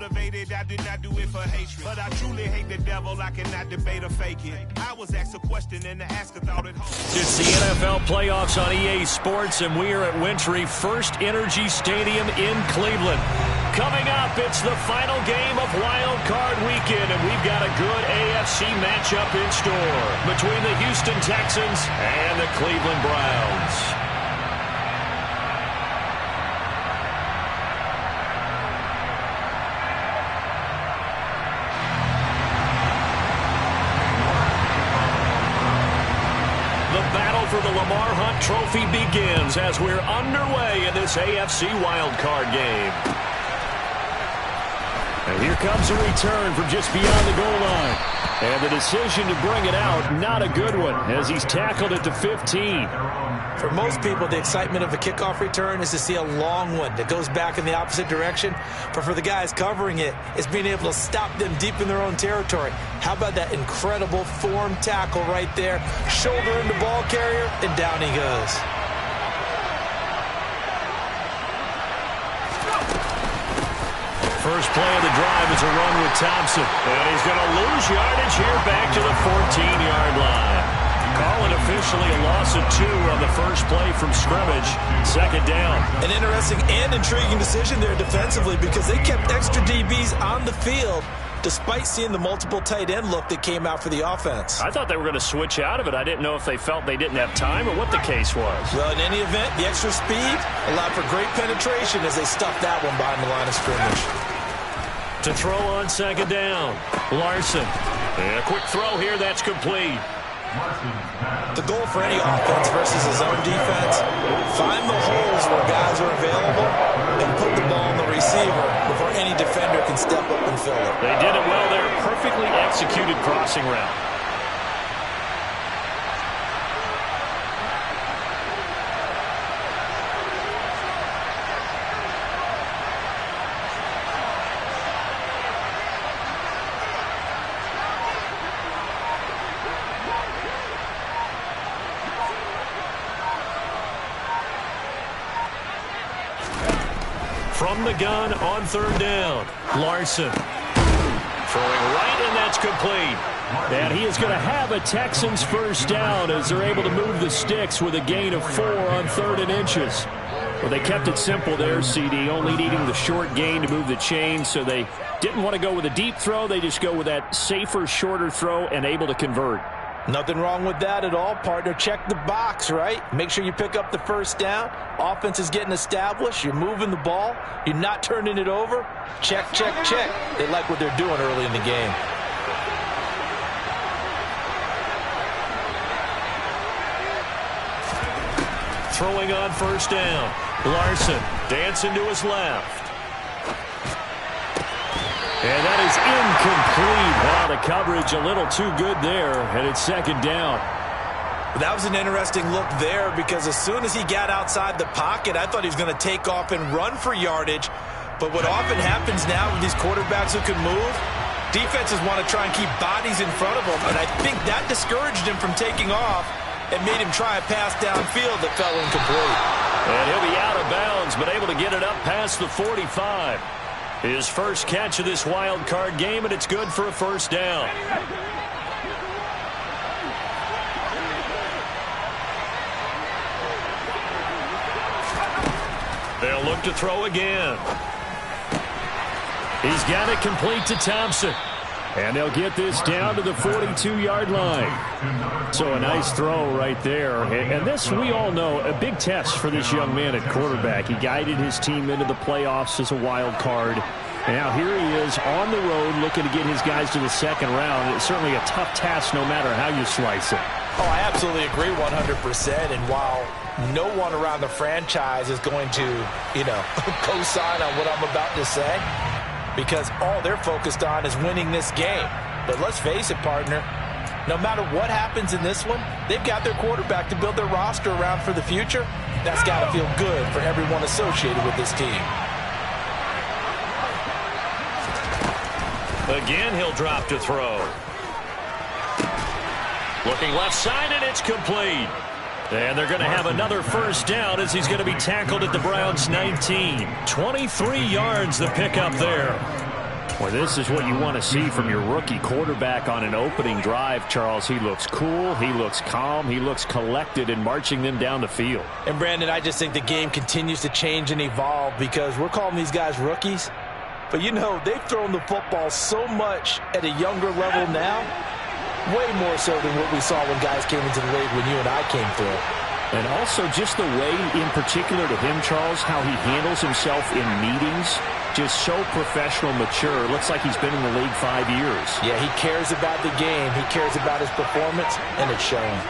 motivated, I did not do it for hatred. But I truly hate the devil, I cannot debate or fake it. I was asked a question and the asker thought it home. It's the NFL playoffs on EA Sports, and we are at Wintry First Energy Stadium in Cleveland. Coming up, it's the final game of Wild Card Weekend, and we've got a good AFC matchup in store between the Houston Texans and the Cleveland Browns. For the Lamar Hunt Trophy begins as we're underway in this AFC wildcard game. And here comes a return from just beyond the goal line. And the decision to bring it out, not a good one, as he's tackled at the 15. For most people, the excitement of a kickoff return is to see a long one that goes back in the opposite direction. But for the guys covering it, it's being able to stop them deep in their own territory. How about that incredible form tackle right there? Shoulder in the ball carrier, and down he goes. First play of the drive is a run with Thompson. And he's going to lose yardage here back to the 14-yard line. Call it officially a loss of 2 on the first play from scrimmage. Second down. An interesting and intriguing decision there defensively because they kept extra DBs on the field despite seeing the multiple tight end look that came out for the offense. I thought they were going to switch out of it. I didn't know if they felt they didn't have time or what the case was. Well, in any event, the extra speed allowed for great penetration as they stuffed that one behind the line of scrimmage. To throw on second down, Larson. And a quick throw here, that's complete. The goal for any offense versus his own defense, find the holes where guys are available and put the ball on the receiver before any defender can step up and fill it. They did it well there. Perfectly executed crossing route. From the gun on third down, Larson. Throwing right, and that's complete. And he is going to have a Texans first down as they're able to move the sticks with a gain of 4 on 3rd and inches. Well, they kept it simple there, CD, only needing the short gain to move the chain, so they didn't want to go with a deep throw. They just go with that safer, shorter throw and able to convert. Nothing wrong with that at all, partner. Check the box, right? Make sure you pick up the first down. Offense is getting established. You're moving the ball. You're not turning it over. Check, check, check. They like what they're doing early in the game. Throwing on first down. Larson dancing to his left. And that is incomplete. Wow, the coverage a little too good there, and it's second down. That was an interesting look there because as soon as he got outside the pocket, I thought he was going to take off and run for yardage. But what often happens now with these quarterbacks who can move, defenses want to try and keep bodies in front of them, and I think that discouraged him from taking off and made him try a pass downfield that fell incomplete. And he'll be out of bounds, but able to get it up past the 45. His first catch of this wild card game, and it's good for a first down. They'll look to throw again. He's got it complete to Thompson. And they'll get this down to the 42-yard line. So a nice throw right there. And this, we all know, a big test for this young man at quarterback. He guided his team into the playoffs as a wild card. And now here he is on the road looking to get his guys to the second round. It's certainly a tough task no matter how you slice it. Oh, I absolutely agree 100%. And while no one around the franchise is going to, co-sign on what I'm about to say, because all they're focused on is winning this game. But let's face it, partner, no matter what happens in this one, they've got their quarterback to build their roster around for the future. That's got to feel good for everyone associated with this team. Again, he'll drop to throw. Looking left side, and it's complete. And they're going to have another first down as he's going to be tackled at the Browns' 19. 23 yards the pickup there. Well, this is what you want to see from your rookie quarterback on an opening drive, Charles. He looks cool, he looks calm, he looks collected in marching them down the field. And, Brandon, I just think the game continues to change and evolve because we're calling these guys rookies. But, you know, they've thrown the football so much at a younger level now, way more so than what we saw when guys came into the league when you and I came through. And also just the way, in particular to him, Charles, how he handles himself in meetings. Just so professional, mature. Looks like he's been in the league 5 years. Yeah, he cares about the game. He cares about his performance, and it's showing.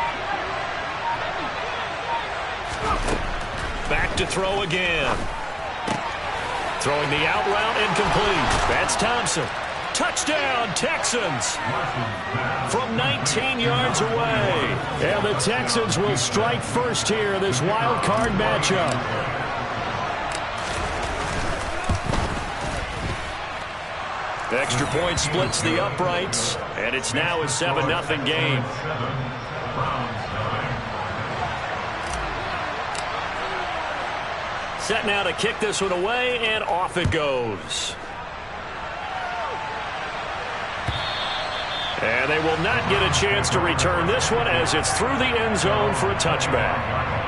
Back to throw again. Throwing the out route incomplete. That's Thompson. Touchdown, Texans. From 19 yards away. And the Texans will strike first here in this wild card matchup. Extra point splits the uprights, and it's now a 7-0 game. Set now to kick this one away, and off it goes. And they will not get a chance to return this one as it's through the end zone for a touchback.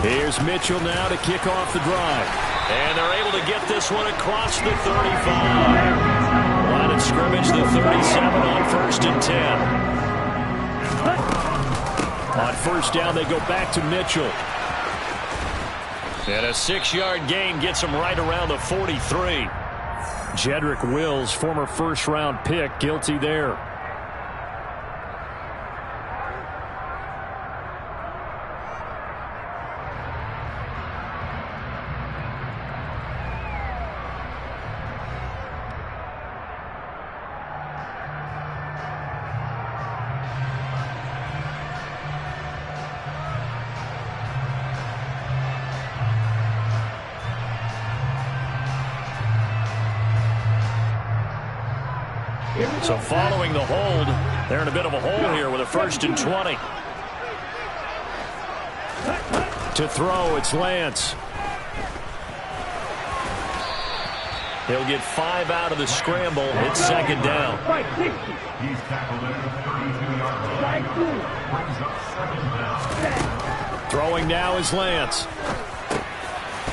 Here's Mitchell now to kick off the drive. And they're able to get this one across the 35. Line of scrimmage, the 37 on 1st and 10. On first down, they go back to Mitchell. And a 6-yard gain gets him right around the 43. Jedrick Wills, former first-round pick, guilty there. So following the hold, they're in a bit of a hole here with a 1st and 20. To throw, it's Lance. He'll get 5 out of the scramble. It's 2nd down. Throwing now is Lance.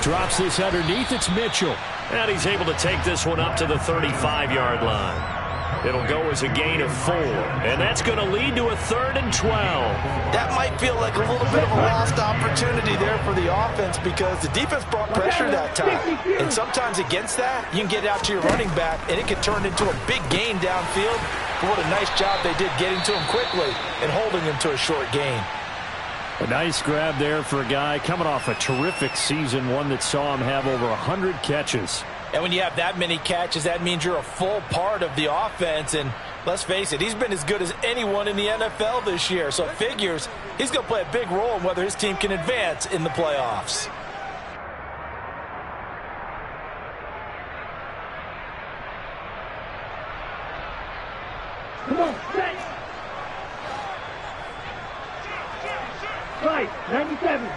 Drops this underneath. It's Mitchell. And he's able to take this one up to the 35-yard line. It'll go as a gain of 4. And that's going to lead to a 3rd and 12. That might feel like a little bit of a lost opportunity there for the offense because the defense brought pressure that time. And sometimes against that, you can get out to your running back, and it can turn into a big gain downfield. But what a nice job they did getting to him quickly and holding him to a short gain. A nice grab there for a guy coming off a terrific season, one that saw him have over 100 catches. And when you have that many catches, that means you're a full part of the offense. And let's face it, he's been as good as anyone in the NFL this year. So it figures he's going to play a big role in whether his team can advance in the playoffs. Come on, set. Right, 97.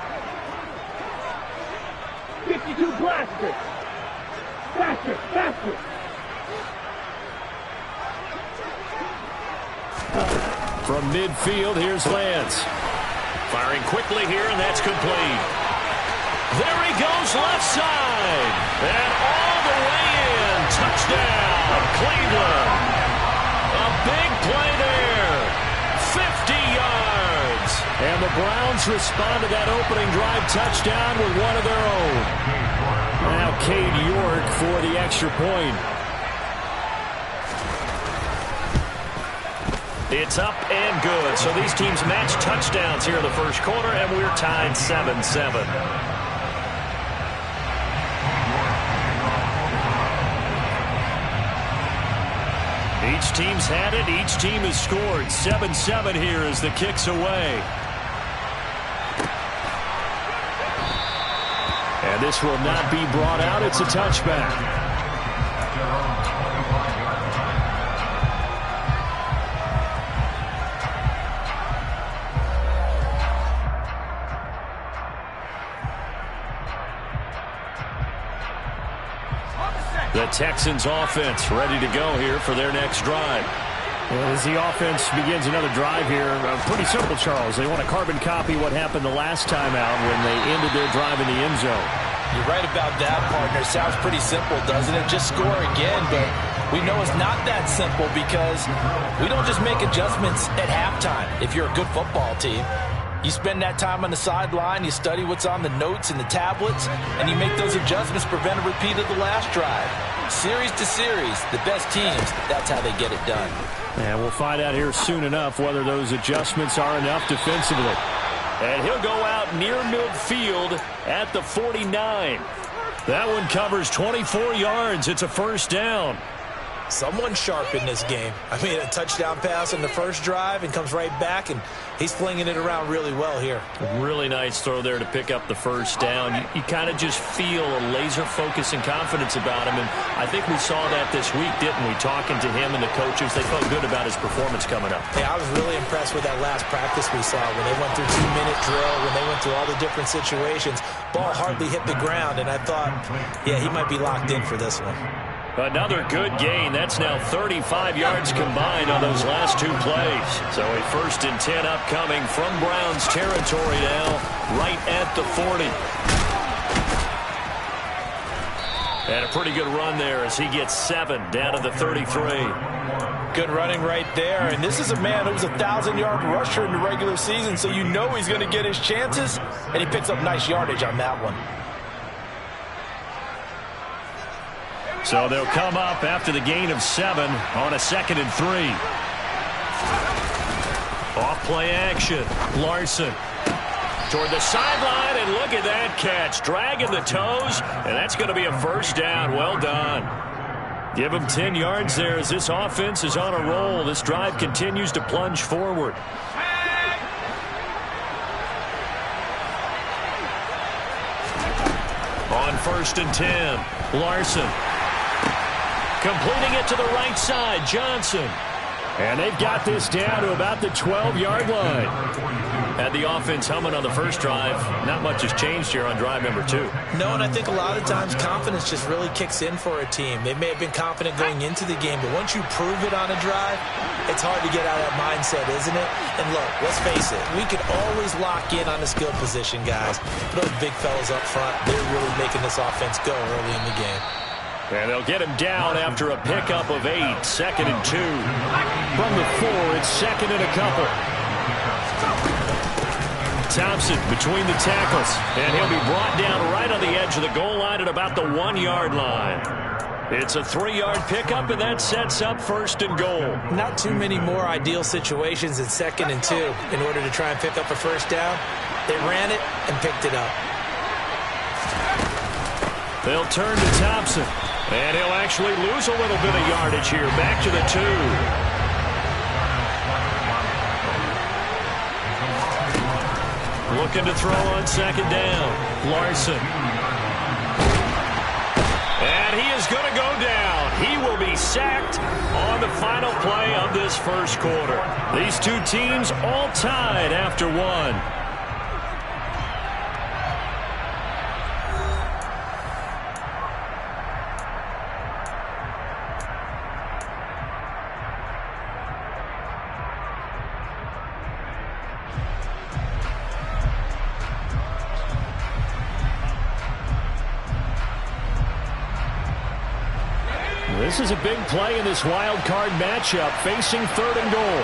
52 blaster. Faster, faster. From midfield, here's Lance. Firing quickly here, and that's complete. There he goes, left side. And all the way in. Touchdown, Cleveland. A big play there. 50 yards. And the Browns respond to that opening drive touchdown with one of their own. Now Cade York for the extra point. It's up and good. So these teams match touchdowns here in the first quarter, and we're tied 7-7. Each team's had it. Each team has scored. 7-7 here as the kick's away. And this will not be brought out. It's a touchback. The Texans offense ready to go here for their next drive. As the offense begins another drive here, pretty simple, Charles. They want to carbon copy what happened the last time out when they ended their drive in the end zone. You're right about that, partner. Sounds pretty simple, doesn't it? Just score again, but we know it's not that simple because we don't just make adjustments at halftime. If you're a good football team, you spend that time on the sideline, you study what's on the notes and the tablets, and you make those adjustments, prevent a repeat of the last drive. Series to series, the best teams, that's how they get it done. And we'll find out here soon enough whether those adjustments are enough defensively. And he'll go out near midfield at the 49. That one covers 24 yards. It's a first down. Someone sharp in this game. I mean, a touchdown pass in the first drive and comes right back, and he's flinging it around really well here. Really nice throw there to pick up the first down. You kind of just feel a laser focus and confidence about him, and I think we saw that this week, didn't we? Talking to him and the coaches, they felt good about his performance coming up. Hey, I was really impressed with that last practice we saw when they went through 2-minute drill, when they went through all the different situations. Ball hardly hit the ground, and I thought, yeah, he might be locked in for this one. Another good gain. That's now 35 yards combined on those last two plays. So a 1st and 10 upcoming from Browns territory now, right at the 40. And a pretty good run there as he gets 7 down to the 33. Good running right there. And this is a man who was a 1,000-yard rusher in the regular season, so you know he's going to get his chances, and he picks up nice yardage on that one. So they'll come up after the gain of 7 on a 2nd and 3. Off play action. Larson toward the sideline, and look at that catch. Dragging the toes, and that's going to be a first down. Well done. Give him 10 yards there as this offense is on a roll. This drive continues to plunge forward. On 1st and 10, Larson. Completing it to the right side, Johnson. And they've got this down to about the 12-yard line. Had the offense humming on the first drive. Not much has changed here on drive number 2. No, and I think a lot of times confidence just really kicks in for a team. They may have been confident going into the game, but once you prove it on a drive, it's hard to get out of that mindset, isn't it? And look, let's face it, we can always lock in on the skill position, guys. But those big fellas up front, they're really making this offense go early in the game. And they'll get him down after a pickup of 8. 2nd and 2. From the 4, it's 2nd and a couple. Thompson between the tackles. And he'll be brought down right on the edge of the goal line at about the 1-yard line. It's a 3-yard pickup, and that sets up 1st and goal. Not too many more ideal situations in 2nd and 2 in order to try and pick up a first down. They ran it and picked it up. They'll turn to Thompson. And he'll actually lose a little bit of yardage here. Back to the 2. Looking to throw on 2nd down. Larson. And he is going to go down. He will be sacked on the final play of this first quarter. These two teams all tied after 1. This is a big play in this wild card matchup, facing 3rd and goal.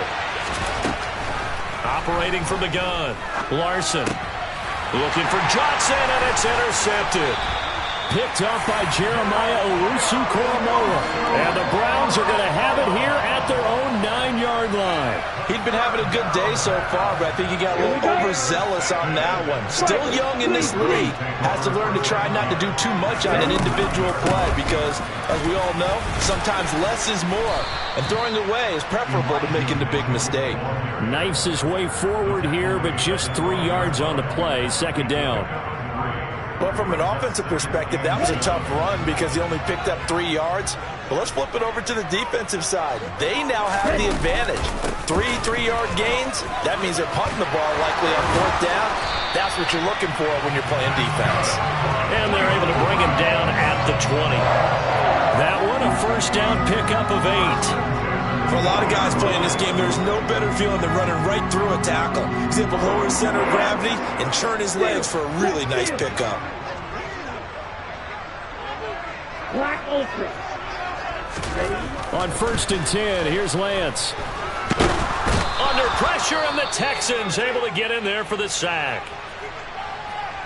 Operating from the gun, Larson. Looking for Johnson, and it's intercepted. picked up by Jeremiah Owusu-Koramoah. And the Browns are going to have it here at their own 9-yard line. He'd been having a good day so far, but I think he got a little overzealous on that one. Still young in this league. Has to learn to try not to do too much on an individual play because, as we all know, sometimes less is more. And throwing away is preferable to making the big mistake. Knifes his way forward here, but just 3 yards on the play. Second down. But from an offensive perspective, that was a tough run because he only picked up 3 yards. But let's flip it over to the defensive side. They now have the advantage. 3 3-yard gains, that means they're punting the ball likely on 4th down. That's what you're looking for when you're playing defense. And they're able to bring him down at the 20. That one a first down pickup of 8. For a lot of guys playing this game, there's no better feeling than running right through a tackle. He's able to lower his center of gravity and churn his legs for a really nice pickup. Black Ultra. On 1st and 10, here's Lance. Under pressure, and the Texans able to get in there for the sack.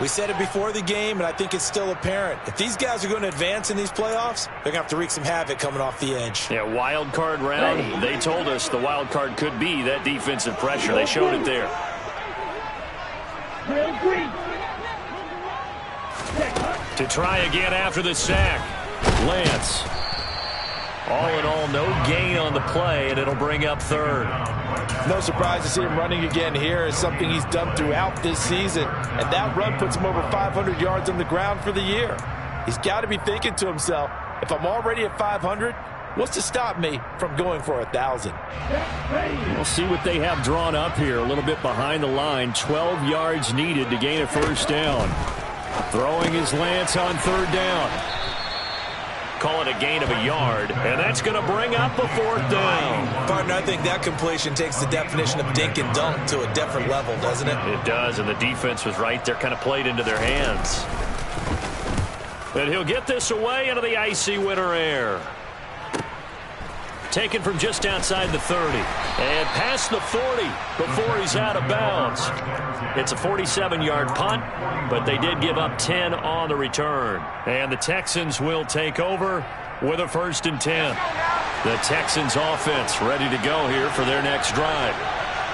We said it before the game, and I think it's still apparent. If these guys are going to advance in these playoffs, they're going to have to wreak some havoc coming off the edge. Yeah, wild card round. They told us the wild card could be that defensive pressure. They showed it there. To try again after the sack. Lance. All in all, no gain on the play, and it'll bring up 3rd. No surprise to see him running again here. Is something he's done throughout this season. And that run puts him over 500 yards on the ground for the year. He's got to be thinking to himself, if I'm already at 500, what's to stop me from going for 1,000? We'll see what they have drawn up here. A little bit behind the line. 12 yards needed to gain a first down. Throwing his Lance on 3rd down. Call it a gain of a yard, and that's going to bring up a 4th down. Partner, I think that completion takes the definition of dink and dunk to a different level, doesn't it? It does, and the defense was right there, kind of played into their hands. But he'll get this away into the icy winter air. Taken from just outside the 30. And past the 40 before he's out of bounds. It's a 47-yard punt, but they did give up 10 on the return. And the Texans will take over with a 1st and 10. The Texans offense ready to go here for their next drive.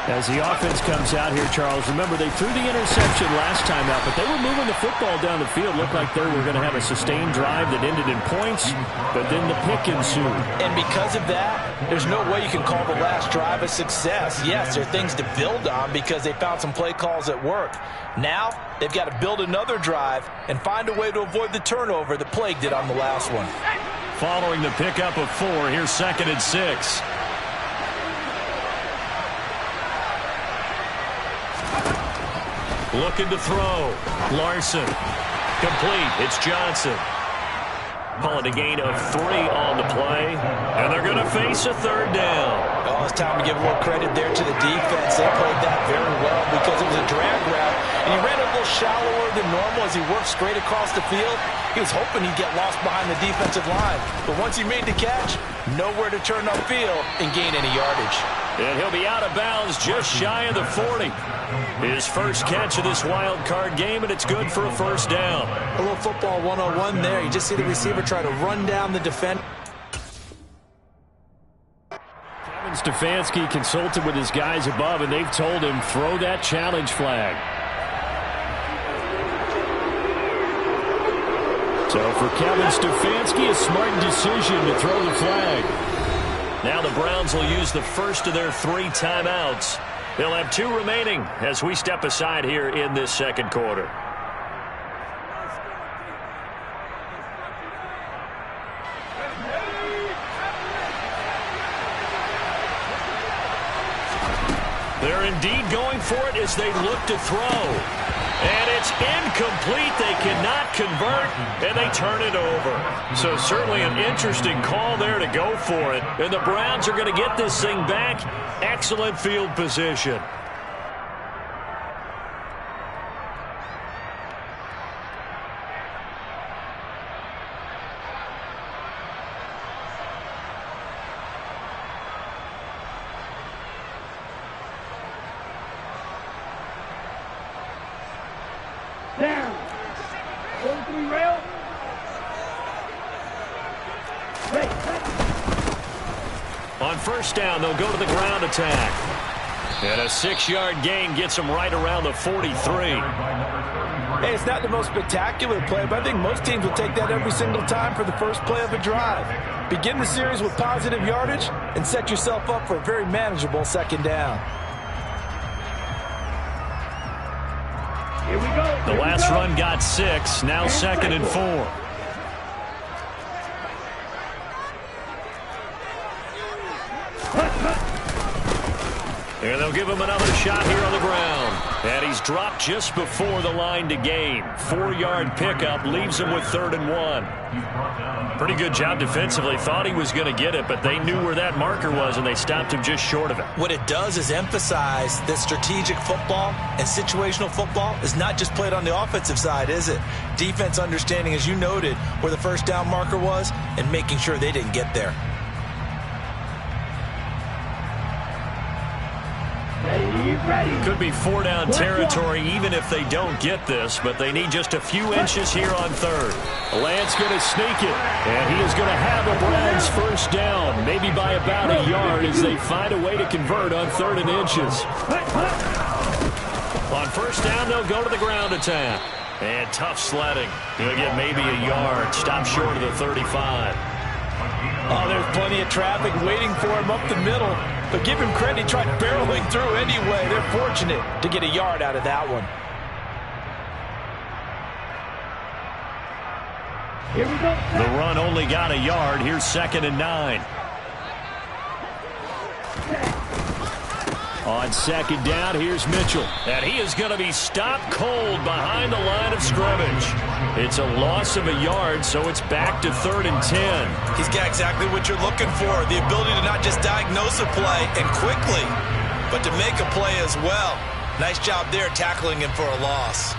As the offense comes out here, Charles, remember they threw the interception last time out, but they were moving the football down the field. Looked like they were going to have a sustained drive that ended in points, but then the pick ensued. And because of that, there's no way you can call the last drive a success. Yes, there are things to build on because they found some play calls that work. Now, they've got to build another drive and find a way to avoid the turnover that plagued it on the last one. Following the pickup of 4, here's 2nd and 6. Looking to throw. Larson. Complete. It's Johnson. Call it a gain of 3 on the play. And they're going to face a 3rd down. Well, it's time to give a little credit there to the defense. They played that very well because it was a drag route. And he ran a little shallower than normal as he worked straight across the field. He was hoping he'd get lost behind the defensive line. But once he made the catch, nowhere to turn upfield and gain any yardage. And he'll be out of bounds just shy of the 40. His first catch of this wild card game, and it's good for a 1st down. A little football 101 there. You just see the receiver try to run down the defender. Kevin Stefanski consulted with his guys above, and they've told him, throw that challenge flag. So for Kevin Stefanski, a smart decision to throw the flag. Now the Browns will use the first of their 3 timeouts. They'll have 2 remaining as we step aside here in this second quarter. They're indeed going for it as they look to throw. And it's incomplete. They cannot convert, and they turn it over. So certainly an interesting call there to go for it. And the Browns are going to get this thing back. Excellent field position. Down. 43 rail. On first down, they'll go to the ground attack. And a 6-yard gain gets them right around the 43. Hey, it's not the most spectacular play, but I think most teams will take that every single time for the first play of a drive. Begin the series with positive yardage and set yourself up for a very manageable second down. Here we go. The last run got 6, now second and 4. And they'll give him another shot here on the ground. And he's dropped just before the line to gain. 4-yard pickup leaves him with 3rd and 1. Pretty good job defensively. Thought he was going to get it, but they knew where that marker was, and they stopped him just short of it. What it does is emphasize that strategic football and situational football is not just played on the offensive side, is it? Defense understanding, as you noted, where the first down marker was and making sure they didn't get there. Could be 4-down territory even if they don't get this, but they need just a few inches here on 3rd. Lance going to sneak it, and he is going to have a Browns first down, maybe by about a yard as they find a way to convert on 3rd and inches. On first down, they'll go to the ground attack. And tough sledding. He'll get maybe a yard, stop short of the 35. Oh, there's plenty of traffic waiting for him up the middle. But give him credit, he tried barreling through anyway. They're fortunate to get a yard out of that one. Here we go. The run only got a yard. Here's 2nd and 9. On 2nd down, here's Mitchell. And he is going to be stopped cold behind the line of scrimmage. It's a loss of a yard, so it's back to 3rd and 10. He's got exactly what you're looking for, the ability to not just diagnose a play and quickly, but to make a play as well. Nice job there tackling him for a loss.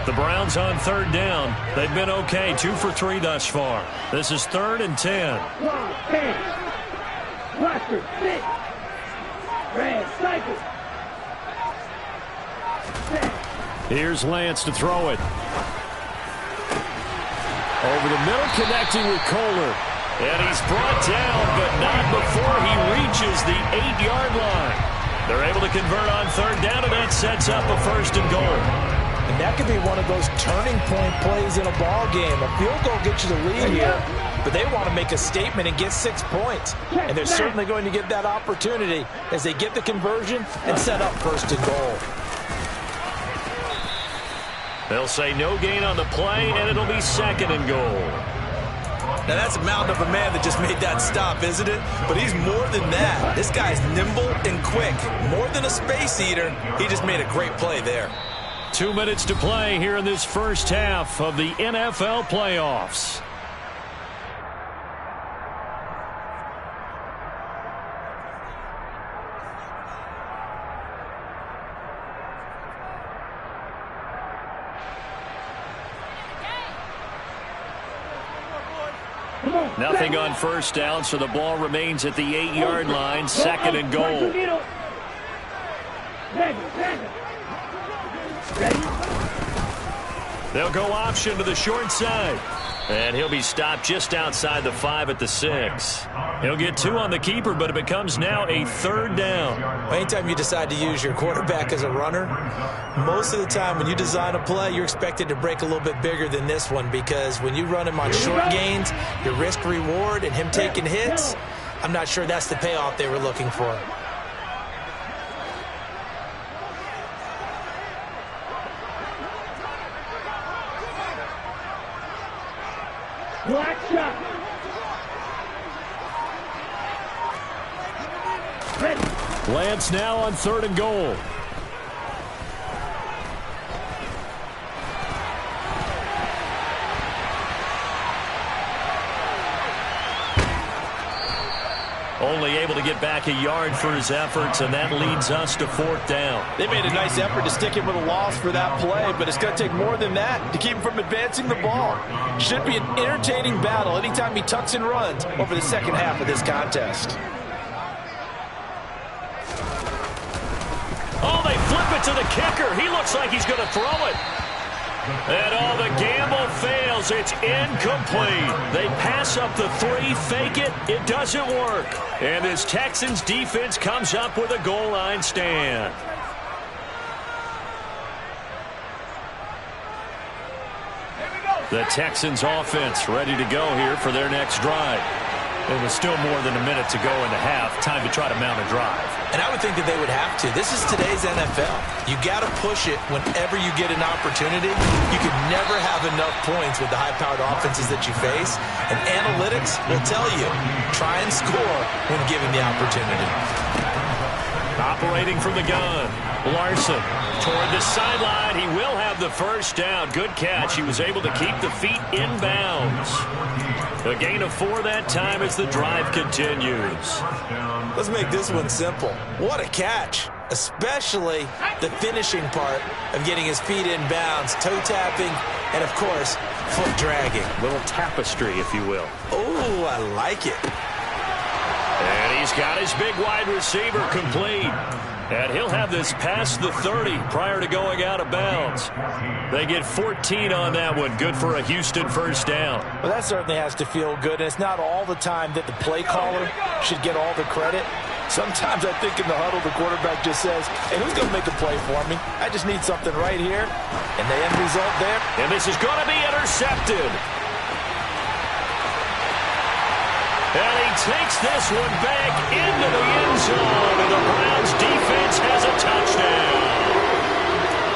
The Browns on 3rd down. They've been okay, 2 for 3 thus far. This is 3rd and 10. Long 10. Cluster 6. Red cycle. Here's Lance to throw it. Over the middle, connecting with Kohler. And he's brought down, but not before he reaches the 8-yard line. They're able to convert on 3rd down, and that sets up a 1st and goal. And that could be one of those turning point plays in a ball game. A field goal gets you the lead here, but they want to make a statement and get 6 points. And they're certainly going to get that opportunity as they get the conversion and set up 1st and goal. They'll say no gain on the play, and it'll be 2nd and goal. Now that's a mountain of a man that just made that stop, isn't it? But he's more than that. This guy's nimble and quick. More than a space eater, he just made a great play there. 2 minutes to play here in this first half of the NFL playoffs. Nothing on first down, so the ball remains at the 8-yard line, 2nd and goal. They'll go option to the short side. And he'll be stopped just outside the 5 at the 6. He'll get 2 on the keeper, but it becomes now a 3rd down. Anytime you decide to use your quarterback as a runner, most of the time when you design a play, you're expected to break a little bit bigger than this one, because when you run him on short gains, your risk-reward and him taking hits, I'm not sure that's the payoff they were looking for. Black shot. Ready. Lance now on 3rd and goal. Only able to get back a yard for his efforts, and that leads us to 4th down. They made a nice effort to stick him with a loss for that play, but it's going to take more than that to keep him from advancing the ball. Should be an entertaining battle anytime he tucks and runs over the second half of this contest. Oh, they flip it to the kicker. He looks like he's going to throw it. And the gamble fails. It's incomplete. They pass up the 3, fake it. It doesn't work. And this Texans defense comes up with a goal line stand. The Texans offense ready to go here for their next drive. It was still more than a minute to go in the half. Time to try to mount a drive. And I would think that they would have to. This is today's NFL. You got to push it whenever you get an opportunity. You can never have enough points with the high-powered offenses that you face. And analytics will tell you, try and score when given the opportunity. Operating from the gun, Larson toward the sideline. He will have the first down. Good catch. He was able to keep the feet in bounds. A gain of 4 that time as the drive continues. Let's make this one simple. What a catch, especially the finishing part of getting his feet in bounds, toe tapping, and, of course, foot dragging. Little tapestry, if you will. Oh, I like it. And he's got his big wide receiver complete. And he'll have this past the 30 prior to going out of bounds. They get 14 on that one. Good for a Houston first down. Well, that certainly has to feel good. And it's not all the time that the play caller should get all the credit. Sometimes I think in the huddle, the quarterback just says, hey, who's going to make a play for me? I just need something right here. And the end result there. And this is going to be intercepted. And he takes this one back into the end zone, and the Browns defense has a touchdown.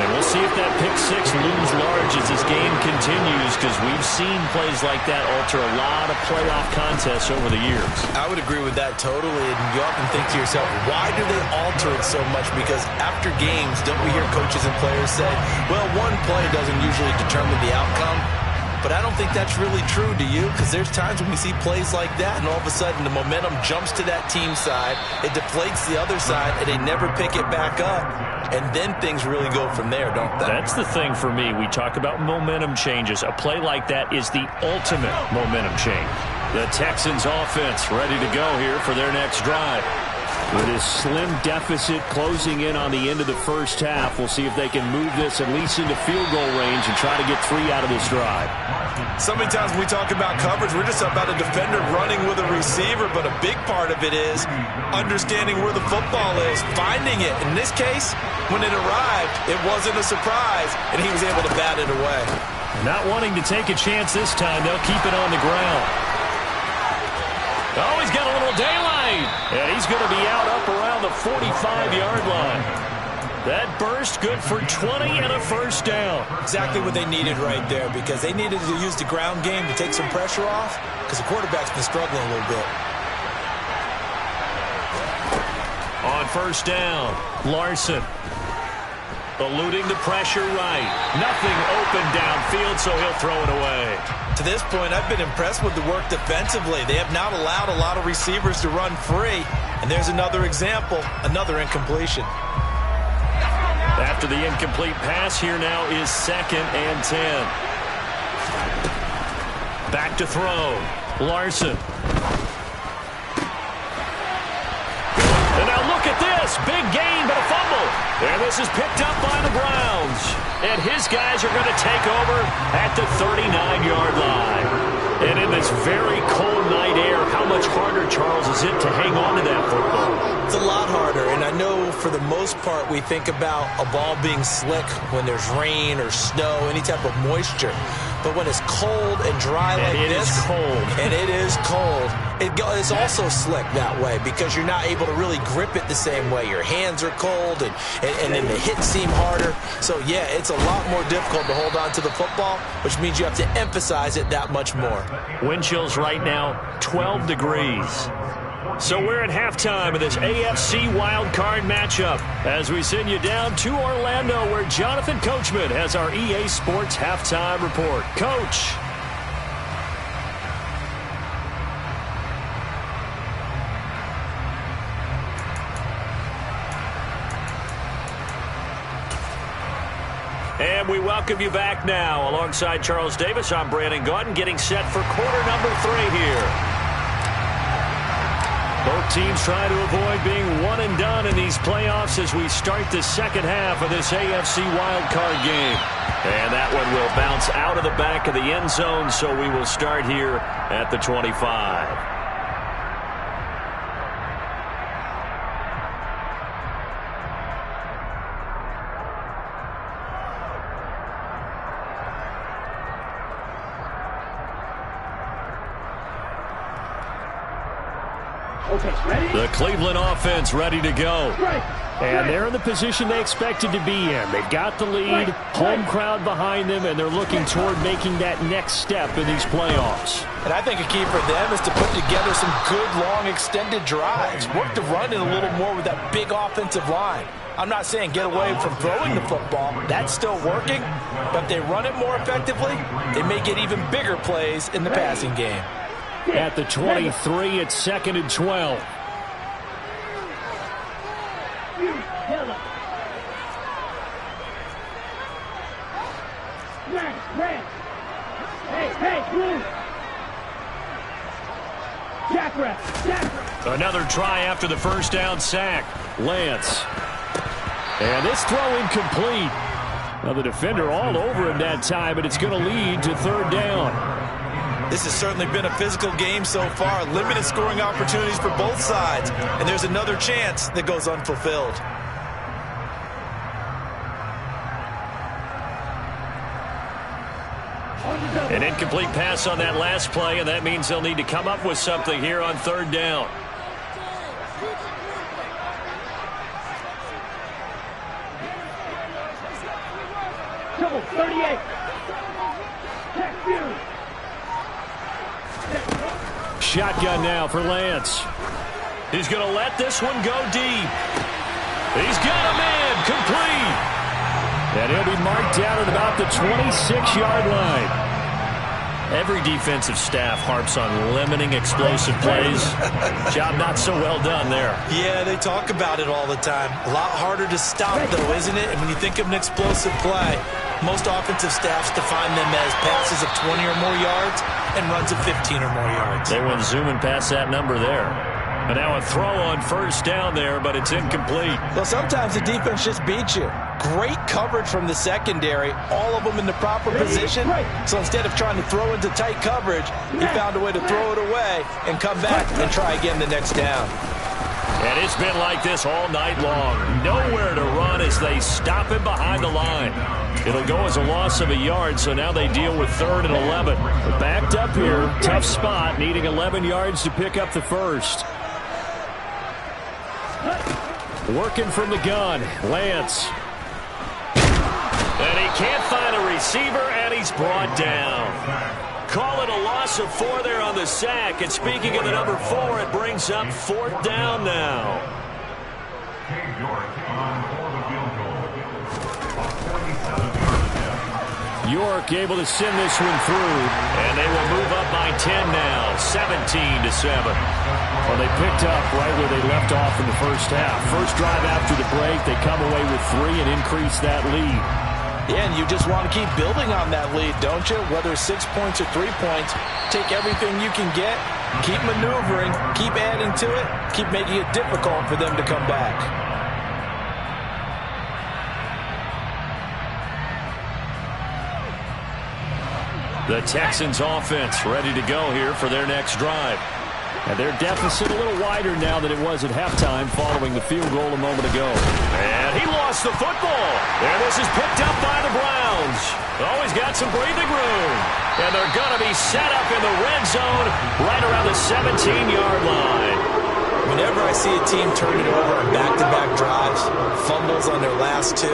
And we'll see if that pick 6 looms large as this game continues, because we've seen plays like that alter a lot of playoff contests over the years. I would agree with that totally, and you often think to yourself, why do they alter it so much? Because after games, don't we hear coaches and players say, well, one play doesn't usually determine the outcome? But I don't think that's really true, do you? Because there's times when we see plays like that, and all of a sudden the momentum jumps to that team side, it deflates the other side, and they never pick it back up. And then things really go from there, don't they? That's the thing for me. We talk about momentum changes. A play like that is the ultimate momentum change. The Texans offense ready to go here for their next drive. With his slim deficit closing in on the end of the first half, we'll see if they can move this at least into field goal range and try to get 3 out of this drive. So many times when we talk about coverage, we're just about a defender running with a receiver, but a big part of it is understanding where the football is, finding it. In this case, when it arrived, it wasn't a surprise, and he was able to bat it away. Not wanting to take a chance this time, they'll keep it on the ground. Oh, he's got a little daylight. And he's going to be out up around the 45-yard line. That burst good for 20 and a first down. Exactly what they needed right there, because they needed to use the ground game to take some pressure off, because the quarterback's been struggling a little bit. On first down, Larson eluding the pressure right. Nothing open downfield, so he'll throw it away. To this point, I've been impressed with the work defensively. They have not allowed a lot of receivers to run free. And there's another example, another incompletion. After the incomplete pass, here now is 2nd and 10. Back to throw. Larson. And now look at this. Big gain, but a fumble. And this is picked up by the Browns. And his guys are going to take over at the 39-yard line. And in this very cold night air, how much harder, Charles, is it to hang on to that football? It's a lot harder, and I know for the most part we think about a ball being slick when there's rain or snow, any type of moisture. But when it's cold and dry like this, it is cold. And it is cold, it's also slick that way because you're not able to really grip it the same way. Your hands are cold, and then the hits seem harder. So, yeah, it's a lot more difficult to hold on to the football, which means you have to emphasize it that much more. Wind chills right now, 12 degrees. So we're at halftime of this AFC wildcard matchup as we send you down to Orlando where Jonathan Coachman has our EA Sports halftime report. Coach. And we welcome you back now. Alongside Charles Davis, I'm Brandon Gaudin getting set for quarter number 3 here. Both teams trying to avoid being one and done in these playoffs as we start the second half of this AFC wildcard game. And that one will bounce out of the back of the end zone, so we will start here at the 25. The Cleveland offense ready to go. And they're in the position they expected to be in. They've got the lead, home crowd behind them, and they're looking toward making that next step in these playoffs. And I think a key for them is to put together some good, long, extended drives. Work the run in a little more with that big offensive line. I'm not saying get away from throwing the football. That's still working. But if they run it more effectively, they may get even bigger plays in the passing game. At the 23, it's 2nd and 12. Another try after the first down sack. Lance. And this throw incomplete. Now the defender all over him that time, but it's going to lead to 3rd down. This has certainly been a physical game so far. Limited scoring opportunities for both sides. And there's another chance that goes unfulfilled. An incomplete pass on that last play, and that means they'll need to come up with something here on 3rd down. Double 38. Shotgun now for Lance. He's going to let this one go deep. He's got a man complete. And he'll be marked down at about the 26-yard line. Every defensive staff harps on limiting explosive plays. Job not so well done there. Yeah, they talk about it all the time. A lot harder to stop, though, isn't it? And when you think of an explosive play, most offensive staffs define them as passes of 20 or more yards and runs of 15 or more yards. They went zooming past that number there. And now a throw on 1st down there, but it's incomplete. Well, sometimes the defense just beats you. Great coverage from the secondary, all of them in the proper position. So instead of trying to throw into tight coverage, he found a way to throw it away and come back and try again the next down. And it's been like this all night long. Nowhere to run as they stop him behind the line. It'll go as a loss of a yard, so now they deal with 3rd and 11. They're backed up here. Tough spot, needing 11 yards to pick up the first. Working from the gun, Lance. And he can't find a receiver, and he's brought down. Call it a loss of 4 there on the sack. And speaking of the number 4, it brings up 4th down now. York able to send this one through. And they will move up by 10 now, 17-7. Well, they picked up right where they left off in the first half. First drive after the break, they come away with 3 and increase that lead. Yeah, and you just want to keep building on that lead, don't you? Whether it's 6 points or 3 points, take everything you can get, keep maneuvering, keep adding to it, keep making it difficult for them to come back. The Texans offense ready to go here for their next drive. And their deficit a little wider now than it was at halftime following the field goal a moment ago. And he lost the football. And this is picked up by the Browns. Oh, he's got some breathing room. And they're going to be set up in the red zone right around the 17-yard line. Whenever I see a team turn it over on back-to-back drives, fumbles on their last 2,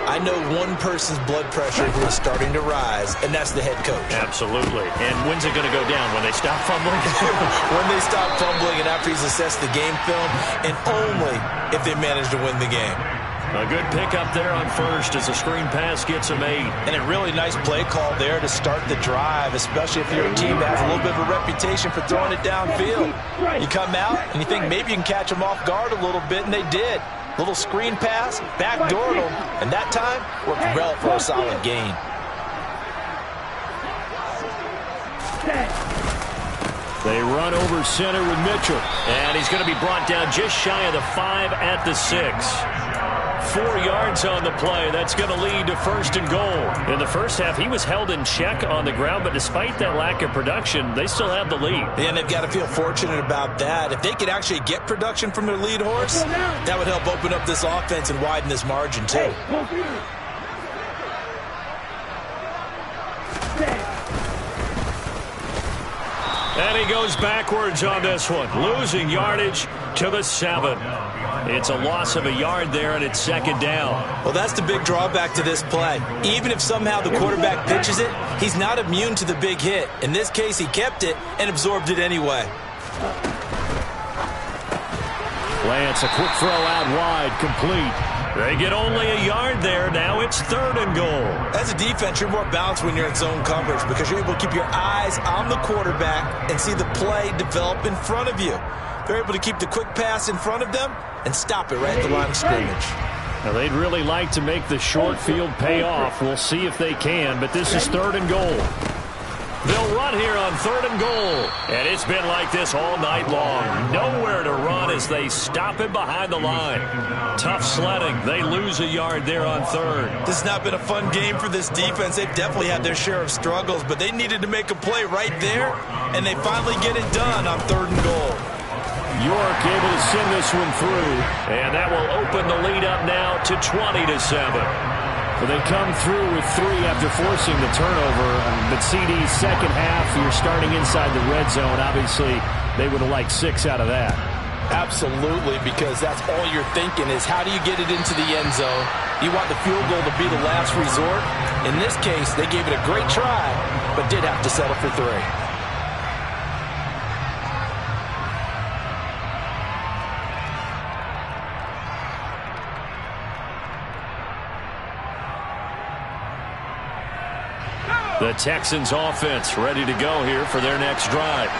I know one person's blood pressure is starting to rise, and that's the head coach. Absolutely. And when's it going to go down? When they stop fumbling? When they stop fumbling and after he's assessed the game film, and only if they manage to win the game. A good pickup there on 1st as the screen pass gets a 8. And a really nice play call there to start the drive, especially if you're a team that has a little bit of a reputation for throwing it downfield. You come out and you think maybe you can catch them off guard a little bit, and they did. Little screen pass, backdoored them, and that time worked well for a solid gain. They run over center with Mitchell. And he's going to be brought down just shy of the 5 at the 6. 4 yards on the play. That's going to lead to 1st and goal. In the first half, he was held in check on the ground, but despite that lack of production, they still have the lead. And they've got to feel fortunate about that. If they could actually get production from their lead horse, that would help open up this offense and widen this margin too. And he goes backwards on this one, losing yardage to the 7. It's a loss of a yard there, and it's 2nd down. Well, that's the big drawback to this play. Even if somehow the quarterback pitches it, he's not immune to the big hit. In this case, he kept it and absorbed it anyway. Lance, a quick throw out wide, complete. They get only a yard there. Now it's 3rd and goal. As a defense, you're more balanced when you're in zone coverage because you're able to keep your eyes on the quarterback and see the play develop in front of you. They're able to keep the quick pass in front of them and stop it right at the line of scrimmage. Now, they'd really like to make the short field pay off. We'll see if they can, but this is 3rd and goal. They'll run here on 3rd and goal. And it's been like this all night long. Nowhere to run as they stop him behind the line. Tough sledding. They lose a yard there on 3rd. This has not been a fun game for this defense. They've definitely had their share of struggles, but they needed to make a play right there, and they finally get it done on 3rd and goal. York able to send this one through, and that will open the lead up now to 20-7. Well, they come through with 3 after forcing the turnover. But CD's second half, you're starting inside the red zone. Obviously, they would have liked 6 out of that. Absolutely, because that's all you're thinking is how do you get it into the end zone? You want the field goal to be the last resort. In this case, they gave it a great try, but did have to settle for 3. The Texans offense ready to go here for their next drive.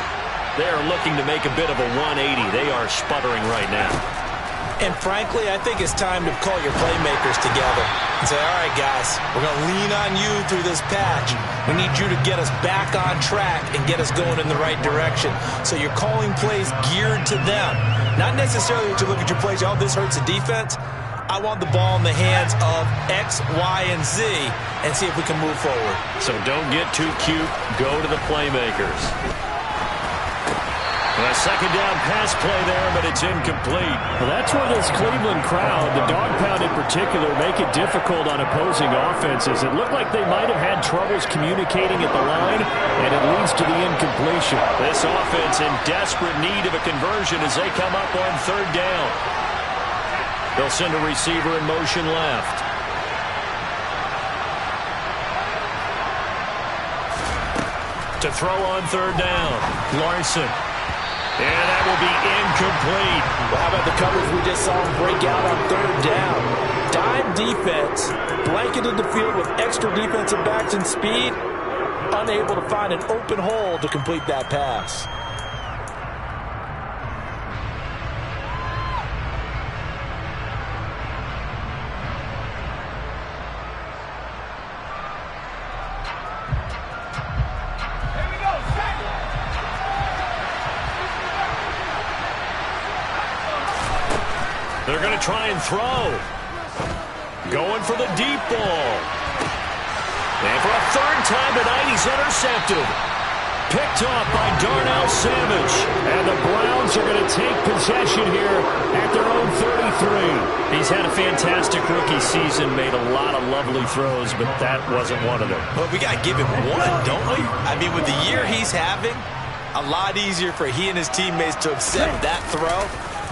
They're looking to make a bit of a 180. They are sputtering right now. And frankly, I think it's time to call your playmakers together and say, all right, guys, we're going to lean on you through this patch. We need you to get us back on track and get us going in the right direction. So you're calling plays geared to them. Not necessarily to look at your plays, oh, this hurts the defense. I want the ball in the hands of X, Y, and Z and see if we can move forward. So don't get too cute. Go to the playmakers. A second down pass play there, but it's incomplete. Well, that's where this Cleveland crowd, the dog pound in particular, make it difficult on opposing offenses. It looked like they might have had troubles communicating at the line, and it leads to the incompletion. This offense in desperate need of a conversion as they come up on 3rd down. They'll send a receiver in motion left. To throw on 3rd down. Larson. And that will be incomplete. Well, how about the coverage we just saw him break out on 3rd down? Dime defense, blanketed the field with extra defensive backs and speed, unable to find an open hole to complete that pass. They're going to try and throw. Going for the deep ball. And for a 3rd time tonight, he's intercepted. Picked off by Darnell Savage. And the Browns are going to take possession here at their own 33. He's had a fantastic rookie season, made a lot of lovely throws, but that wasn't one of them. Well, we got to give him one, don't we? I mean, with the year he's having, a lot easier for he and his teammates to accept that throw.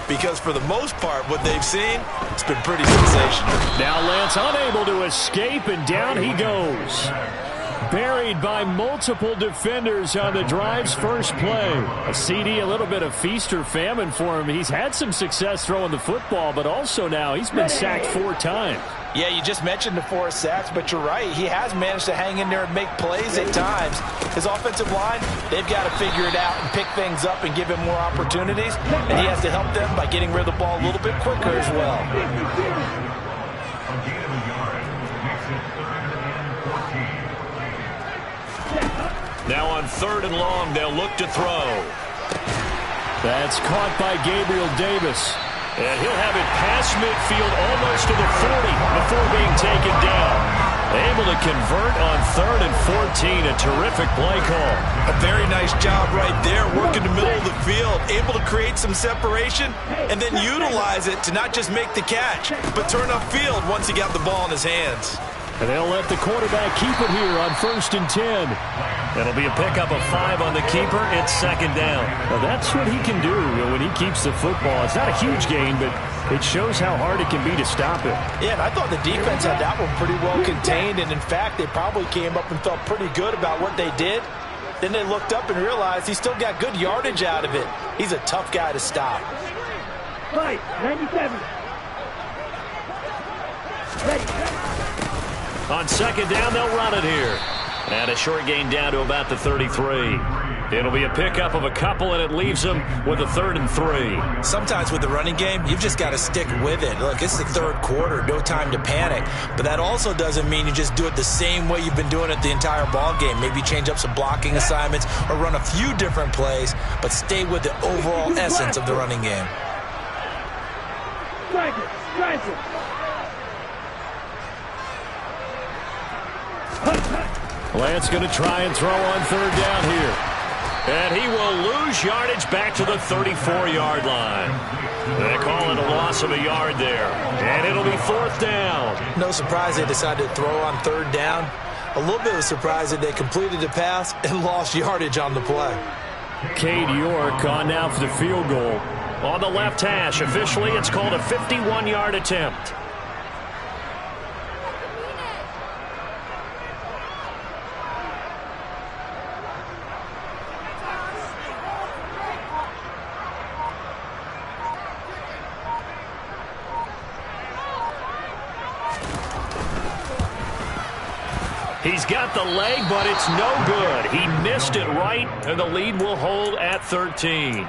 Because for the most part, what they've seen, it's been pretty sensational. Now Lance unable to escape, and down he goes. Buried by multiple defenders on the drive's first play. A CD, a little bit of feast or famine for him. He's had some success throwing the football, but also now he's been sacked 4 times. Yeah, you just mentioned the 4 sacks, but you're right. He has managed to hang in there and make plays at times. His offensive line, they've got to figure it out and pick things up and give him more opportunities. And he has to help them by getting rid of the ball a little bit quicker as well. Now on 3rd and long, they'll look to throw. That's caught by Gabriel Davis. And he'll have it past midfield almost to the 40 before being taken down. Able to convert on 3rd and 14. A terrific play call. A very nice job right there, working the middle of the field, able to create some separation and then utilize it to not just make the catch, but turn upfield once he got the ball in his hands. And they'll let the quarterback keep it here on 1st and 10. It'll be a pickup of 5 on the keeper. It's 2nd down. Now that's what he can do when he keeps the football. It's not a huge gain, but it shows how hard it can be to stop it. Yeah, and I thought the defense had that one pretty well contained, and in fact, they probably came up and felt pretty good about what they did. Then they looked up and realized he still got good yardage out of it. He's a tough guy to stop. Right, 97. Ready. On 2nd down, they'll run it here. And a short gain down to about the 33. It'll be a pickup of a couple, and it leaves them with a 3rd and 3. Sometimes with the running game, you've just got to stick with it. Look, it's the 3rd quarter, no time to panic. But that also doesn't mean you just do it the same way you've been doing it the entire ball game. Maybe change up some blocking assignments or run a few different plays, but stay with the overall essence of the running game. Strike it, strike it. Lance going to try and throw on 3rd down here. And he will lose yardage back to the 34-yard line. They call it a loss of a yard there. And it'll be 4th down. No surprise they decided to throw on 3rd down. A little bit of a surprise that they completed the pass and lost yardage on the play. Cade York on now for the field goal. On the left hash, officially it's called a 51-yard attempt. He's got the leg, but it's no good. He missed it right, and the lead will hold at 13.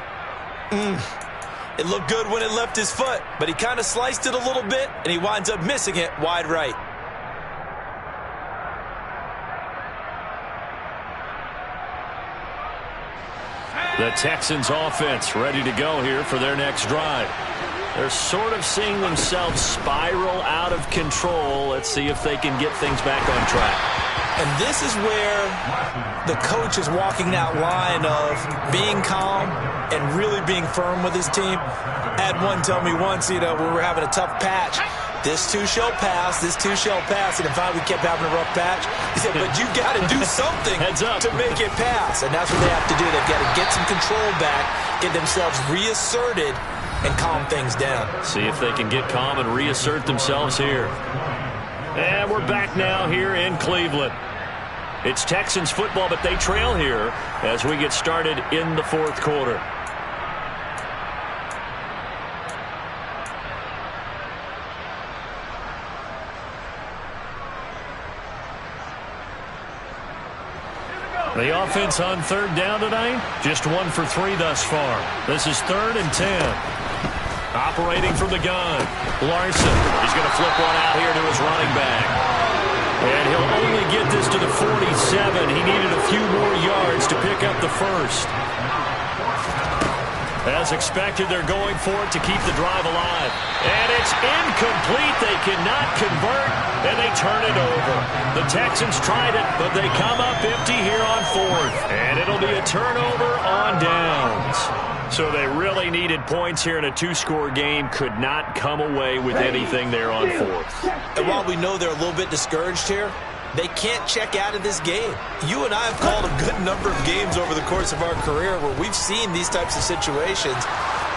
It looked good when it left his foot, but he kind of sliced it a little bit, and he winds up missing it wide right. The Texans offense ready to go here for their next drive. They're sort of seeing themselves spiral out of control. Let's see if they can get things back on track. And this is where the coach is walking that line of being calm and really being firm with his team. I had one tell me once, when we were having a tough patch, this too shall pass, this too shall pass. And in fact, we kept having a rough patch. He said, but you got to do something to make it pass. And that's what they have to do. They've got to get some control back, get themselves reasserted, and calm things down. See if they can get calm and reassert themselves here. And we're back now here in Cleveland. It's Texans football, but they trail here as we get started in the 4th quarter. The offense on 3rd down tonight, just 1 for 3 thus far. This is 3rd and 10. Operating from the gun, Larson. He's going to flip one out here to his running back. And he'll only get this to the 47. He needed a few more yards to pick up the first. As expected, they're going for it to keep the drive alive. And it's incomplete. They cannot convert, and they turn it over. The Texans tried it, but they come up empty here on 4th. And it'll be a turnover on downs. So they really needed points here in a 2-score game. Could not come away with anything there on 4th. And while we know they're a little bit discouraged here, they can't check out of this game. You and I have called a good number of games over the course of our career where we've seen these types of situations.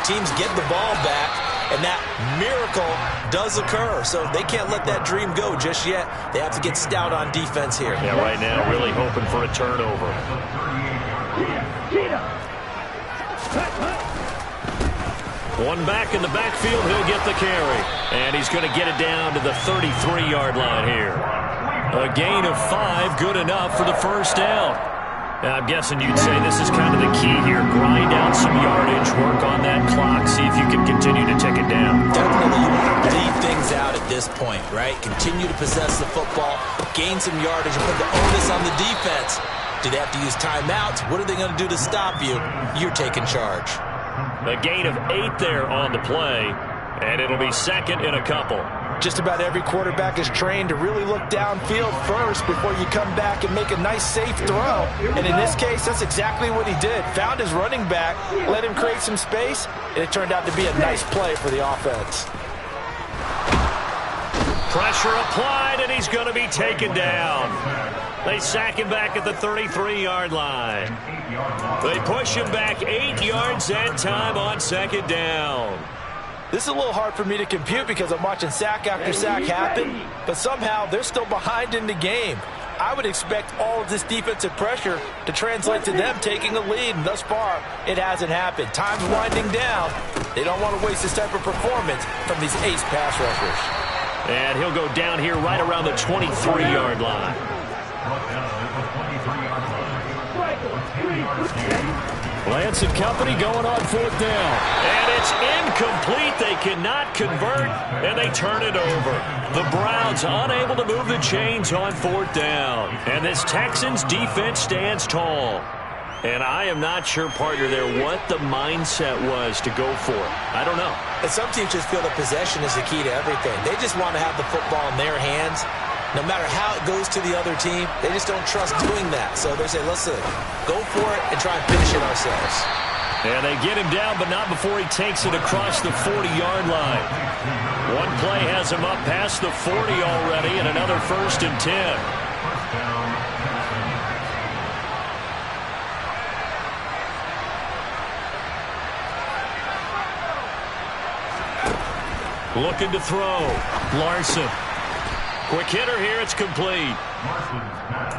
Teams get the ball back, and that miracle does occur. So they can't let that dream go just yet. They have to get stout on defense here. Yeah, right now really hoping for a turnover. One back in the backfield, he'll get the carry. And he's going to get it down to the 33-yard line here. A gain of 5, good enough for the first down. Now, I'm guessing you'd say this is kind of the key here. Grind out some yardage, work on that clock, see if you can continue to tick it down. Definitely, you want to leave things out at this point, right? Continue to possess the football, gain some yardage, and put the onus on the defense. Do they have to use timeouts? What are they going to do to stop you? You're taking charge. A gain of 8 there on the play, and it'll be second in a couple. Just about every quarterback is trained to really look downfield first before you come back and make a nice, safe throw. And in this case, that's exactly what he did. Found his running back, let him create some space, and it turned out to be a nice play for the offense. Pressure applied, and he's going to be taken down. They sack him back at the 33-yard line. They push him back 8 yards that time on second down. This is a little hard for me to compute because I'm watching sack after sack happen, but somehow they're still behind in the game. I would expect all of this defensive pressure to translate to them taking a lead, and thus far, it hasn't happened. Time's winding down. They don't want to waste this type of performance from these ace pass rushers. And he'll go down here right around the 23-yard line. Lance and company going on fourth down. And it's incomplete. They cannot convert, and they turn it over. The Browns unable to move the chains on fourth down. And this Texans defense stands tall. And I am not sure, partner, there what the mindset was to go for it. I don't know. And some teams just feel that possession is the key to everything. They just want to have the football in their hands. No matter how it goes to the other team, they just don't trust doing that. So they say, listen, go for it and try and finish it ourselves. And they get him down, but not before he takes it across the 40-yard line. One play has him up past the 40 already, and another 1st and 10. Looking to throw. Larson. Quick hitter here. It's complete.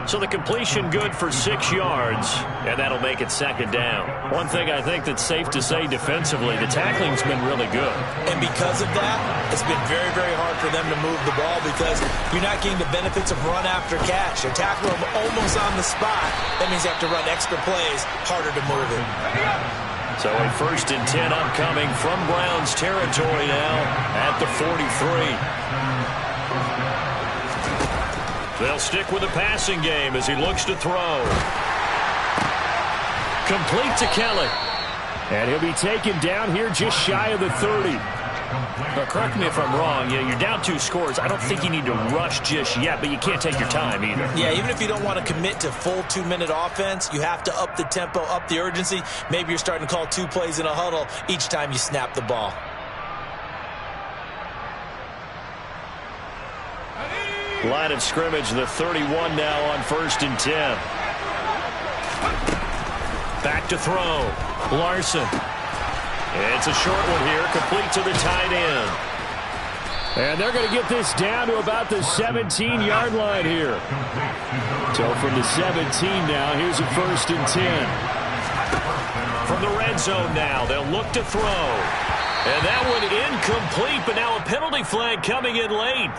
So the completion good for 6 yards, and that'll make it second down. One thing I think that's safe to say defensively, the tackling's been really good. And because of that, it's been very, very hard for them to move the ball because you're not getting the benefits of run after catch. They're tackling them almost on the spot. That means you have to run extra plays, harder to move it. So a 1st and 10 upcoming from Browns territory now at the 43. They'll stick with the passing game as he looks to throw. Complete to Kelly. And he'll be taken down here just shy of the 30. Now, correct me if I'm wrong. You're down 2 scores. I don't think you need to rush just yet, but you can't take your time either. Yeah, even if you don't want to commit to full 2-minute offense, you have to up the tempo, up the urgency. Maybe you're starting to call 2 plays in a huddle each time you snap the ball. Line of scrimmage, the 31 now on 1st and 10. Back to throw. Larson. It's a short one here, complete to the tight end. And they're going to get this down to about the 17-yard line here. So from the 17 now, here's a 1st and 10. From the red zone now, they'll look to throw. And that one incomplete, but now a penalty flag coming in late.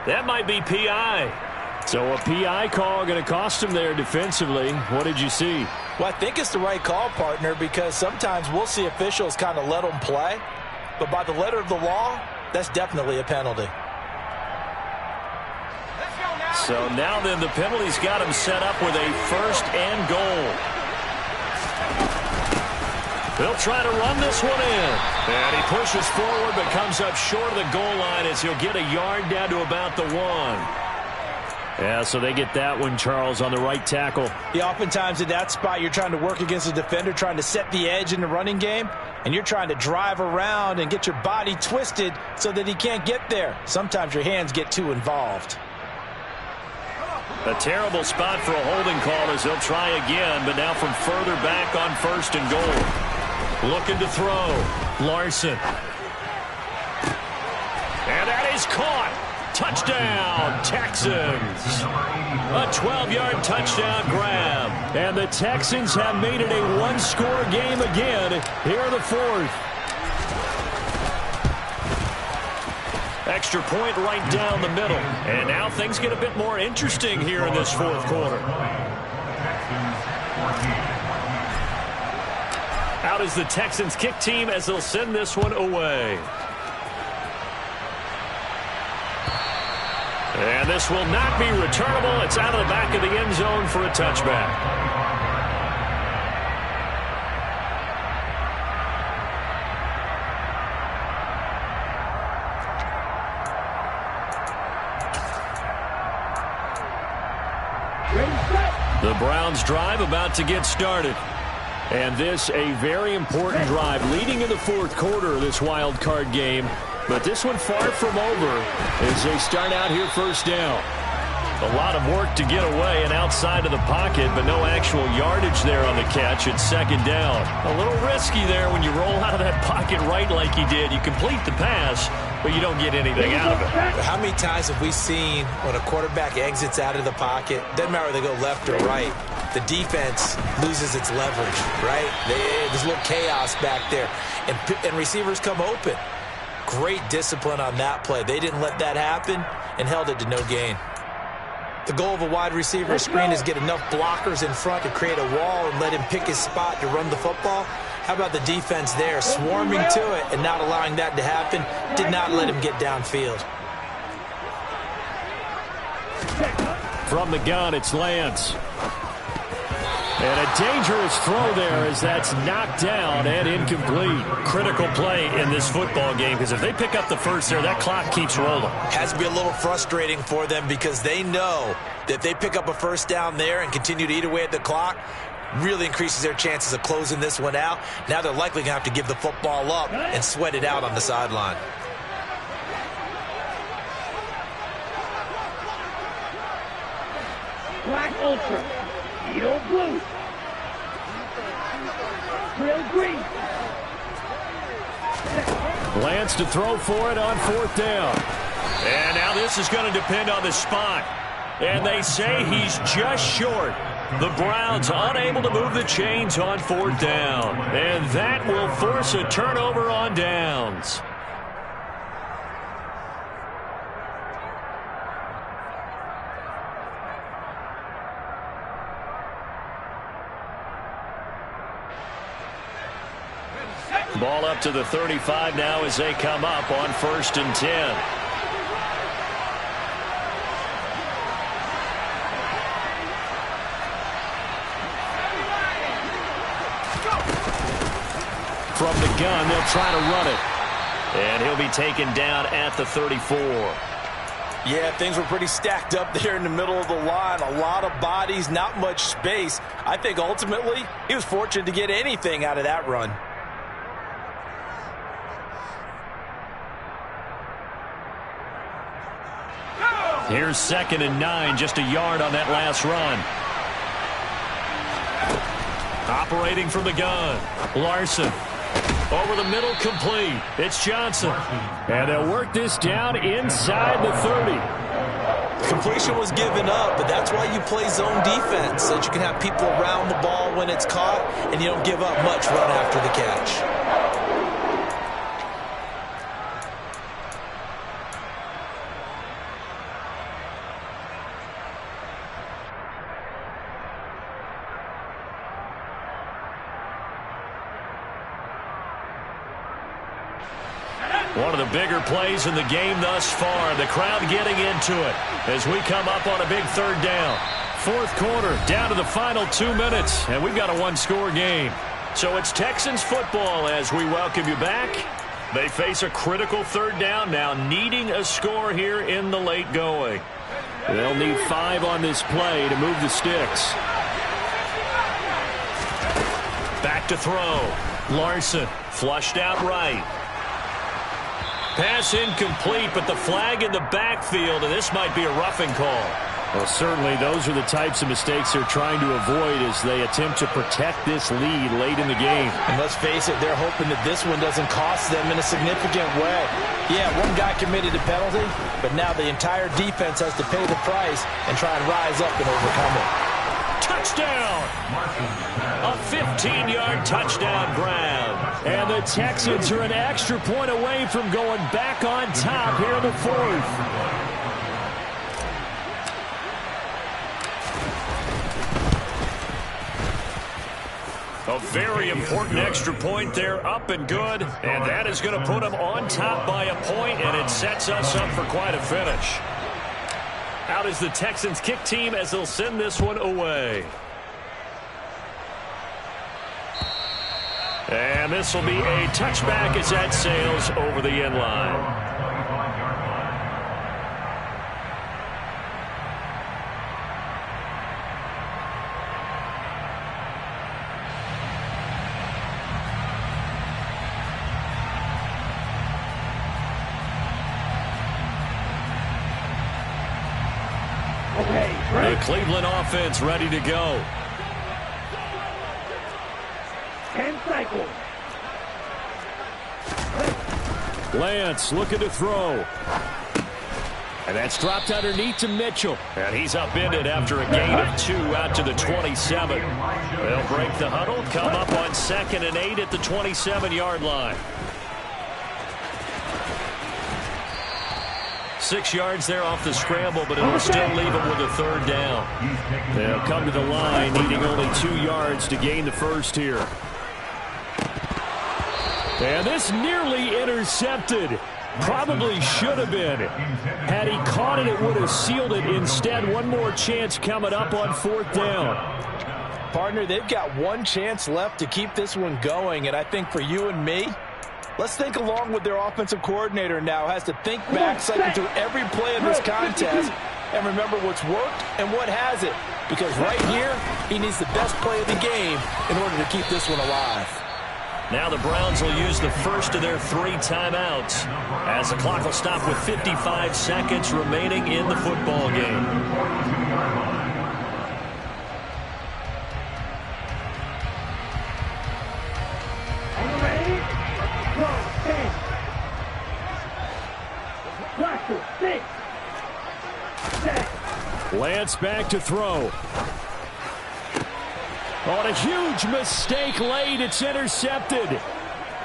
That might be PI. So a PI call going to cost him there defensively. What did you see? Well, I think it's the right call, partner, because sometimes we'll see officials kind of let them play. But by the letter of the law, that's definitely a penalty. So now then the penalty's got him set up with a 1st and goal. They'll try to run this one in. And he pushes forward but comes up short of the goal line as he'll get a yard down to about the 1. Yeah, so they get that one, Charles, on the right tackle. Yeah, oftentimes in that spot, you're trying to work against a defender, trying to set the edge in the running game, and you're trying to drive around and get your body twisted so that he can't get there. Sometimes your hands get too involved. A terrible spot for a holding call as they'll try again, but now from further back on 1st and goal. Looking to throw. Larson. And that is caught. Touchdown, Texans. A 12-yard touchdown grab. And the Texans have made it a 1-score game again here in the 4th. Extra point right down the middle. And now things get a bit more interesting here in this 4th quarter. Out is the Texans kick team as they'll send this one away. And this will not be returnable. It's out of the back of the end zone for a touchback. The Browns drive about to get started. And this a very important drive leading in the fourth quarter of this wild card game. But this one far from over as they start out here first down. A lot of work to get away and outside of the pocket, but no actual yardage there on the catch. It's second down. A little risky there when you roll out of that pocket right like you did. You complete the pass, but you don't get anything out of it. How many times have we seen when a quarterback exits out of the pocket, doesn't matter whether they go left or right, the defense loses its leverage, right? There's a little chaos back there, and receivers come open. Great discipline on that play. They didn't let that happen and held it to no gain. The goal of a wide receiver screen is get enough blockers in front to create a wall and let him pick his spot to run the football. How about the defense there, swarming to it and not allowing that to happen? Did not let him get downfield. From the gun, it's Lance. And a dangerous throw there as that's knocked down and incomplete. Critical play in this football game because if they pick up the first there, that clock keeps rolling. Has to be a little frustrating for them because they know that if they pick up a first down there and continue to eat away at the clock, really increases their chances of closing this one out. Now they're likely going to have to give the football up and sweat it out on the sideline. Black Ultra. Edo Blue. Trail Green. Lance to throw for it on fourth down. And now this is going to depend on the spot. And they say he's just short. The Browns unable to move the chains on fourth down. And that will force a turnover on downs. Ball up to the 35 now as they come up on 1st and 10. From the gun, they'll try to run it. And he'll be taken down at the 34. Yeah, things were pretty stacked up there in the middle of the line. A lot of bodies, not much space. I think ultimately he was fortunate to get anything out of that run. Here's 2nd and 9, just a yard on that last run. Operating from the gun, Larson. Over the middle, complete. It's Johnson. And they'll work this down inside the 30. Completion was given up, but that's why you play zone defense, so that you can have people around the ball when it's caught, and you don't give up much run after the catch. One of the bigger plays in the game thus far. The crowd getting into it as we come up on a big 3rd down. Fourth quarter, down to the final 2 minutes, and we've got a one-score game. So it's Texans football as we welcome you back. They face a critical 3rd down now, needing a score here in the late going. They'll need 5 on this play to move the sticks. Back to throw. Larson flushed out right. Pass incomplete, but the flag in the backfield, and this might be a roughing call. Well, certainly those are the types of mistakes they're trying to avoid as they attempt to protect this lead late in the game. And let's face it, they're hoping that this one doesn't cost them in a significant way. Yeah, one guy committed a penalty, but now the entire defense has to pay the price and try and rise up and overcome it. Touchdown! A 15-yard touchdown grab. And the Texans are an extra point away from going back on top here in the 4th. A very important extra point there, up and good. And that is going to put them on top by a point, and it sets us up for quite a finish. Out is the Texans kick team as they'll send this one away. And this will be a touchback as that sails over the end line. The Cleveland offense ready to go. 10 cycles. Lance looking to throw. And that's dropped underneath to Mitchell. And he's upended after a gain of 2 out to the 27. They'll break the huddle, come up on 2nd and 8 at the 27-yard line. 6 yards there off the scramble, but it'll still leave them with a 3rd down. They'll come to the line, needing only 2 yards to gain the first here. And this nearly intercepted. Probably should have been. Had he caught it, it would have sealed it. Instead, one more chance coming up on 4th down. Partner, they've got one chance left to keep this one going, and I think for you and me, let's think along with their offensive coordinator now. Has to think back, cycle through every play of this contest, and remember what's worked and what hasn't. Because right here, he needs the best play of the game in order to keep this one alive. Now the Browns will use the first of their 3 timeouts as the clock will stop with 55 seconds remaining in the football game. Ready? Go, 10. 6. Lance back to throw. On a huge mistake late, it's intercepted.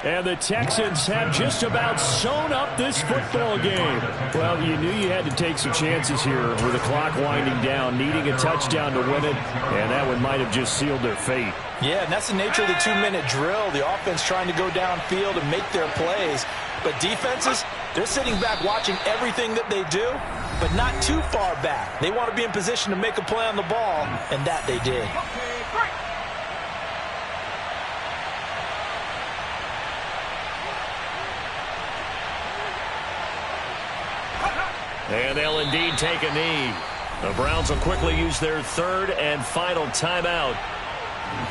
And the Texans have just about sewn up this football game. Well, you knew you had to take some chances here with the clock winding down, needing a touchdown to win it, and that one might have just sealed their fate. Yeah, and that's the nature of the 2-minute drill. The offense trying to go downfield and make their plays. But defenses, they're sitting back watching everything that they do, but not too far back. They want to be in position to make a play on the ball, and that they did. And they'll indeed take a knee. The Browns will quickly use their 3rd and final timeout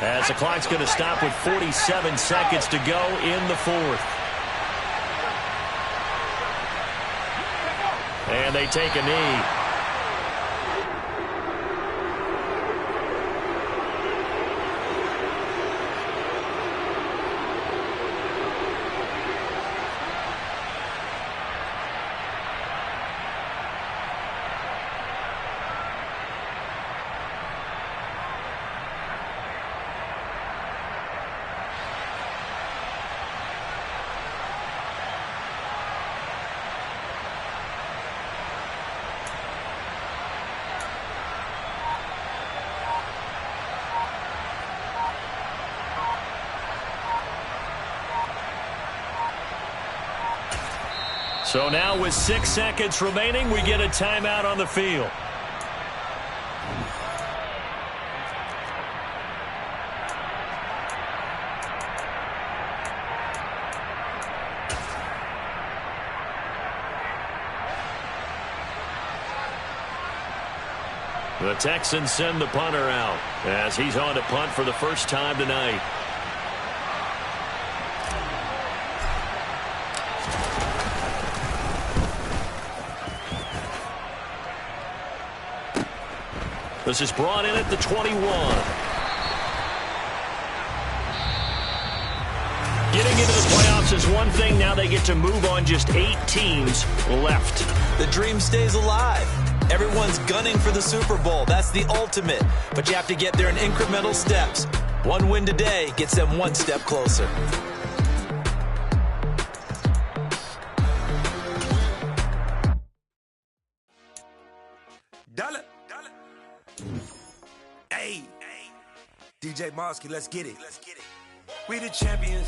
as the clock's going to stop with 47 seconds to go in the 4th. And they take a knee. So now with 6 seconds remaining, we get a timeout on the field. The Texans send the punter out as he's on to punt for the first time tonight. This is brought in at the 21. Getting into the playoffs is one thing. Now they get to move on. Just 8 teams left. The dream stays alive. Everyone's gunning for the Super Bowl. That's the ultimate. But you have to get there in incremental steps. One win today gets them one step closer. Hey, DJ Mosky, let's get it. We the champions.